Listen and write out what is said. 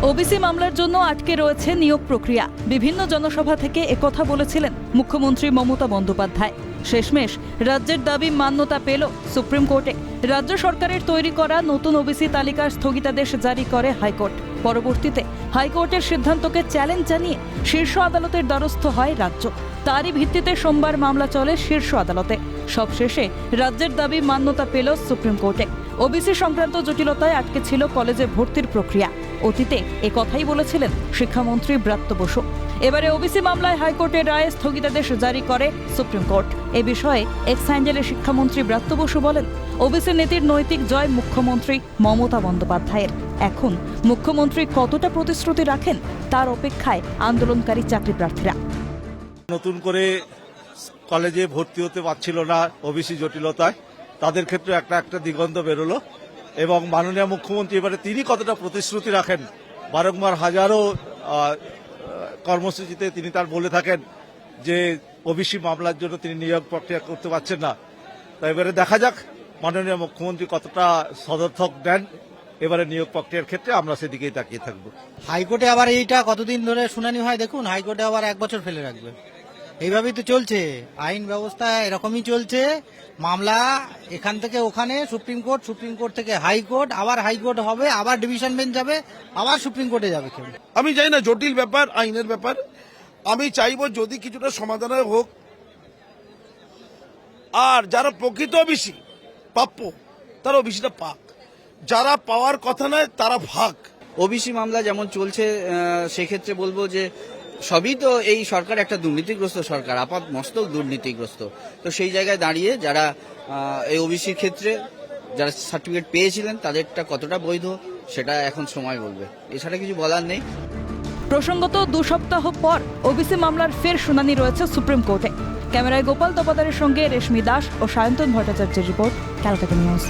OBC মামলার জন্য আটকে রয়েছে নিয়োগ প্রক্রিয়া। বিভিন্ন জনসভা থেকে একথা বলেছিলেন মুখ্যমন্ত্রী মমতা বন্দ্যোপাধ্যায়। শেষমেশ রাজ্যের দাবি মান্যতা পেল সুপ্রিম কোর্টে। রাজ্য সরকারের তৈরি করা নতুন ওবিসি তালিকার স্থগিতাদেশ জারি করে হাইকোর্ট। পরবর্তীতে হাইকোর্টের সিদ্ধান্তকে চ্যালেঞ্জ জানিয়ে শীর্ষ আদালতের দ্বারস্থ হয় রাজ্য। তারই ভিত্তিতে সোমবার মামলা চলে শীর্ষ আদালতে। সবশেষে রাজ্যের দাবি মান্যতা পেল সুপ্রিম কোর্টে। ওবিসি সংক্রান্ত জটিলতায় আটকে ছিল কলেজে ভর্তির প্রক্রিয়া। অতীতে একথাই বলেছিলেন শিক্ষামন্ত্রী ব্রাত্য বসু। এবারে ওবিসি মামলায় হাইকোর্টের রায়ে স্থগিতাদেশ জারি করে সুপ্রিম কোর্ট। এ বিষয়ে এক্স হ্যান্ডেলে শিক্ষামন্ত্রী ব্রাত্য বসু বলেন, ওবিসি নীতির নৈতিক জয় মুখ্যমন্ত্রী মমতা বন্দ্যোপাধ্যায়ের। এখন মুখ্যমন্ত্রী কতটা প্রতিশ্রুতি রাখেন তার অপেক্ষায় আন্দোলনকারী চাকরি প্রার্থীরা। নতুন করে কলেজে ভর্তি হতে পারছিল না ওবিসি জটিলতায়, তাদের ক্ষেত্রে একটা দিগন্ত বেরোলো। এবং মাননীয় মুখ্যমন্ত্রী এবারে তিনি কতটা প্রতিশ্রুতি রাখেন, বারংবার হাজারো কর্মসূচিতে তিনি তার বলে থাকেন যে ওবিসি মামলার জন্য তিনি নিয়োগ প্রক্রিয়া করতে পারছেন না। তাই এবারে দেখা যাক মাননীয় মুখ্যমন্ত্রী কতটা সদর্থক দেন এবারে নিয়োগ প্রক্রিয়ার ক্ষেত্রে। আমরা সেদিকেই তাকিয়ে থাকবো। হাইকোর্টে আবার এইটা কতদিন ধরে শুনানি হয় দেখুন, হাইকোর্টে আবার 1 বছর ফেলে রাখবে। এইভাবেই তো চলছে আইন ব্যবস্থা, এরকমই চলছে। মামলা এখান থেকে ওখানে, সুপ্রিম কোর্ট থেকে হাইকোর্ট, আবার হাইকোর্ট হবে, আবার ডিভিশন বেঞ্চ যাবে, আবার সুপ্রিম কোর্টে যাবে। কেউ আমি জানি না, জটিল ব্যাপার, আইনের ব্যাপার। আমি চাইবো যদি কিছুটা সমাধান হোক, আর যারা প্রকৃত ওবিসি প্রাপ্য তারা ওবিসিটা পাক, যারা পাওয়ার কথা নয় তারা ভাগ। ওবিসি মামলা যেমন চলছে সেক্ষেত্রে বলবো যে সবই তো এই সরকার একটা দুর্নীতিগ্রস্ত সরকার, আপাত মস্তক দুর্নীতিগ্রস্ত। তো সেই জায়গায় দাঁড়িয়ে যারা এই ওবিসির ক্ষেত্রে যারা সার্টিফিকেট পেয়েছিলেন তাদেরটা কতটা বৈধ সেটা এখন সময় বলবে, এছাড়া কিছু বলার নেই। প্রসঙ্গত 2 সপ্তাহ পর ওবিসি মামলার ফের শুনানি রয়েছে সুপ্রিম কোর্টে। ক্যামেরায় গোপাল তপাদারের সঙ্গে রেশমি দাস ও সায়ন্তন ভট্টাচার্যের রিপোর্ট, ক্যালকাটা নিউজ।